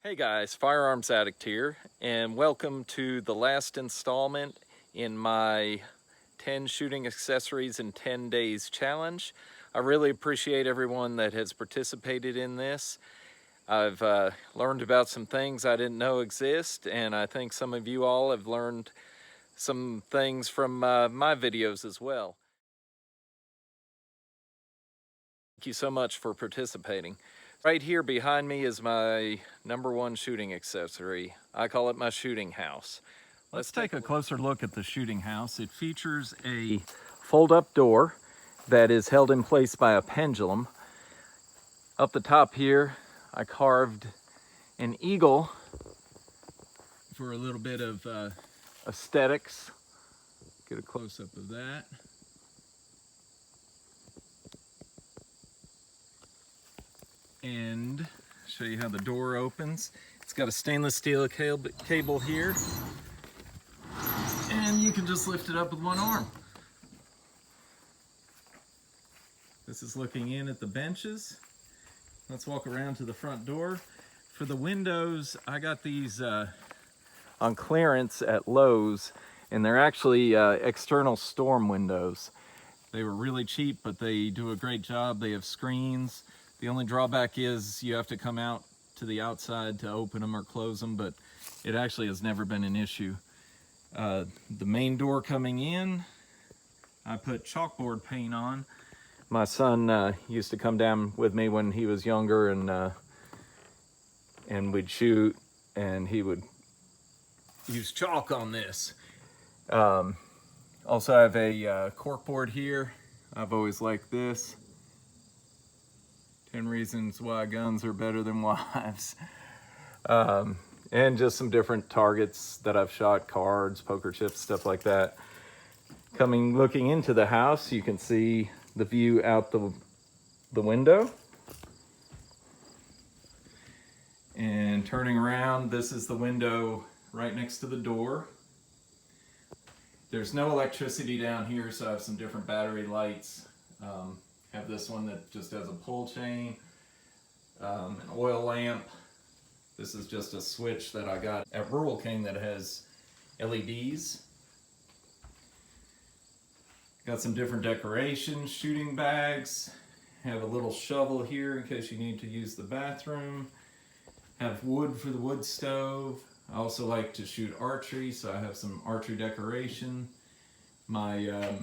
Hey guys, Firearms Addict here, and welcome to the last installment in my 10 shooting accessories in 10 days challenge. I really appreciate everyone that has participated in this. I've learned about some things I didn't know exist, and I think some of you all have learned some things from my videos as well. Thank you so much for participating. Right here behind me is my #1 shooting accessory. I call it my shooting house. Let's take a closer look at the shooting house. It features a fold-up door that is held in place by a pendulum. Up the top here, I carved an eagle for a little bit of aesthetics. Get a close-up of that. And show you how the door opens. It's got a stainless steel cable here, and you can just lift it up with one arm. This is looking in at the benches. Let's walk around to the front door. For the windows, I got these on clearance at Lowe's, and they're actually external storm windows. They were really cheap, but they do a great job. They have screens. The only drawback is you have to come out to the outside to open them or close them, but it actually has never been an issue. The main door coming in, I put chalkboard paint on. My son used to come down with me when he was younger, and we'd shoot, and he would use chalk on this. Also, I have a corkboard here. I've always liked this. 10 reasons why guns are better than wives. And just some different targets that I've shot, cards, poker chips, stuff like that. Looking into the house, you can see the view out the window. And turning around, this is the window right next to the door. There's no electricity down here, so I have some different battery lights. Have this one that just has a pull chain, an oil lamp. This is just a switch that I got at Rural King that has LEDs. Got some different decorations, shooting bags. Have a little shovel here in case you need to use the bathroom. Have wood for the wood stove. I also like to shoot archery, so I have some archery decoration. My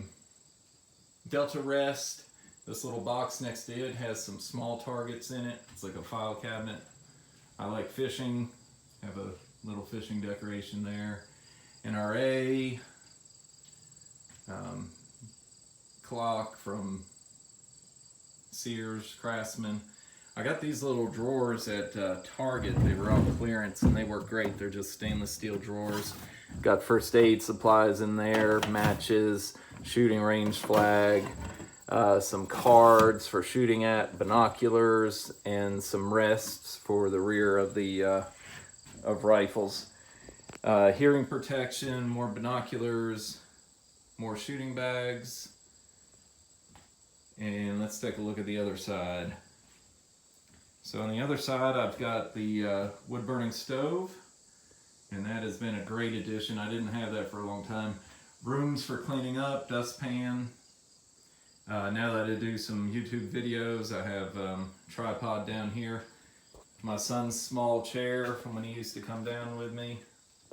Delta Rest, this little box next to it has some small targets in it. It's like a file cabinet. I like fishing. Have a little fishing decoration there. NRA. Clock from Sears, Craftsman. I got these little drawers at Target. They were on clearance and they work great. They're just stainless steel drawers. Got first aid supplies in there, matches, shooting range flag, some cards for shooting at, binoculars, and some rests for the rear of the of rifles. Hearing protection, more binoculars, more shooting bags. And let's take a look at the other side. So on the other side, I've got the wood burning stove, and that has been a great addition. I didn't have that for a long time. Brooms for cleaning up, dustpan. Now that I do some YouTube videos, I have tripod down here. My son's small chair from when he used to come down with me.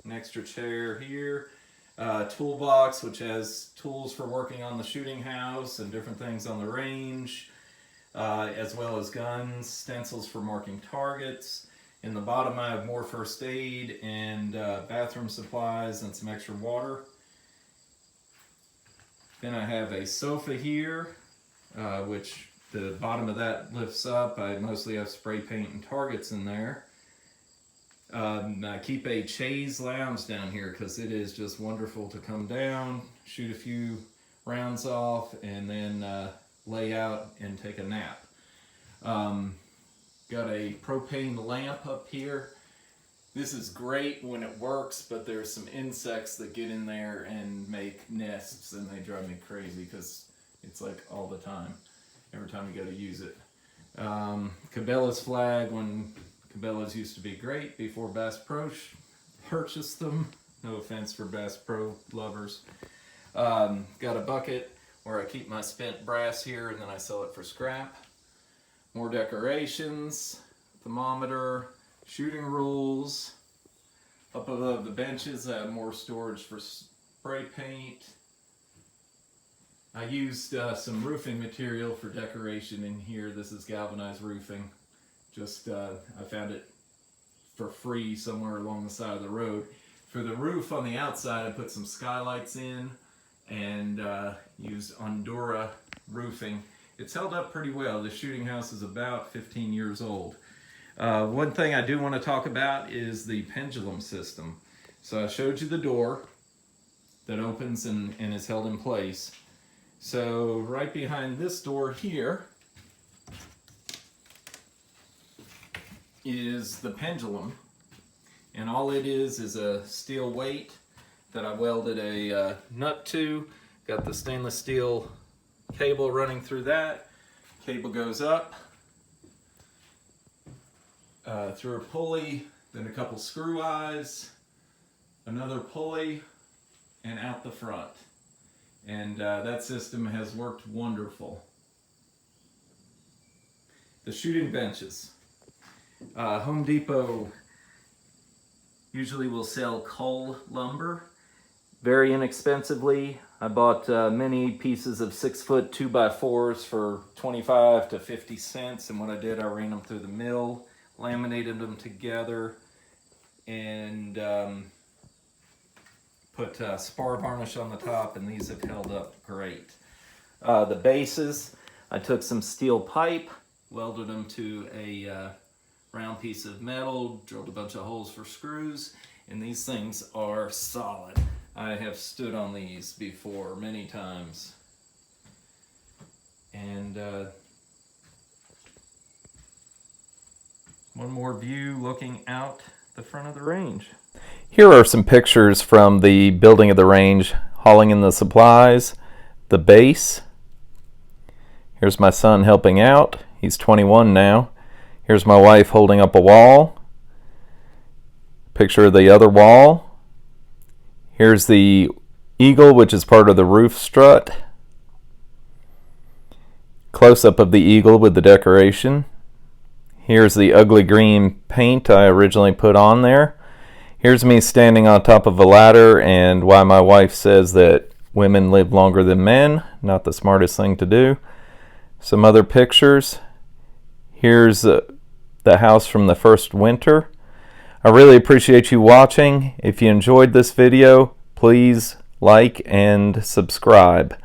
An extra chair here. Toolbox, which has tools for working on the shooting house and different things on the range, as well as guns, stencils for marking targets. In the bottom, I have more first aid and bathroom supplies and some extra water. Then I have a sofa here, which the bottom of that lifts up. I mostly have spray paint and targets in there. I keep a chaise lounge down here because it is just wonderful to come down, shoot a few rounds off, and then lay out and take a nap. Got a propane lamp up here. This is great when it works, but there's some insects that get in there and make nests, and they drive me crazy because it's like all the time, every time you go to use it. Cabela's flag when Cabela's used to be great before Bass Pro purchased them. No offense for Bass Pro lovers. Got a bucket where I keep my spent brass here and then I sell it for scrap. More decorations, thermometer, shooting rules. Up above the benches I have more storage for spray paint. I used some roofing material for decoration in here. This is galvanized roofing. Just I found it for free somewhere along the side of the road. For the roof on the outside I put some skylights in and used Ondura roofing. It's held up pretty well. The shooting house is about 15 years old. One thing I do want to talk about is the pendulum system. So I showed you the door that opens and is held in place. So right behind this door here is the pendulum, and all it is a steel weight that I welded a nut to. Got the stainless steel cable running through that. Cable goes up through a pulley, then a couple screw eyes, another pulley, and out the front. And that system has worked wonderful. The shooting benches. Home Depot usually will sell cull lumber very inexpensively. I bought many pieces of 6-foot 2x4s for 25 to 50 cents, and what I did, I ran them through the mill, laminated them together, and put spar varnish on the top, and these have held up great. The bases, I took some steel pipe, welded them to a round piece of metal, drilled a bunch of holes for screws, and these things are solid. I have stood on these before many times. And one more view looking out the front of the range. Here are some pictures from the building of the range, hauling in the supplies, the base. Here's my son helping out. He's 21 now. Here's my wife holding up a wall. Picture of the other wall. Here's the eagle, which is part of the roof strut. Close-up of the eagle with the decoration. Here's the ugly green paint I originally put on there. Here's me standing on top of a ladder, and why my wife says that women live longer than men. Not the smartest thing to do. Some other pictures. Here's the house from the first winter. I really appreciate you watching. If you enjoyed this video, please like and subscribe.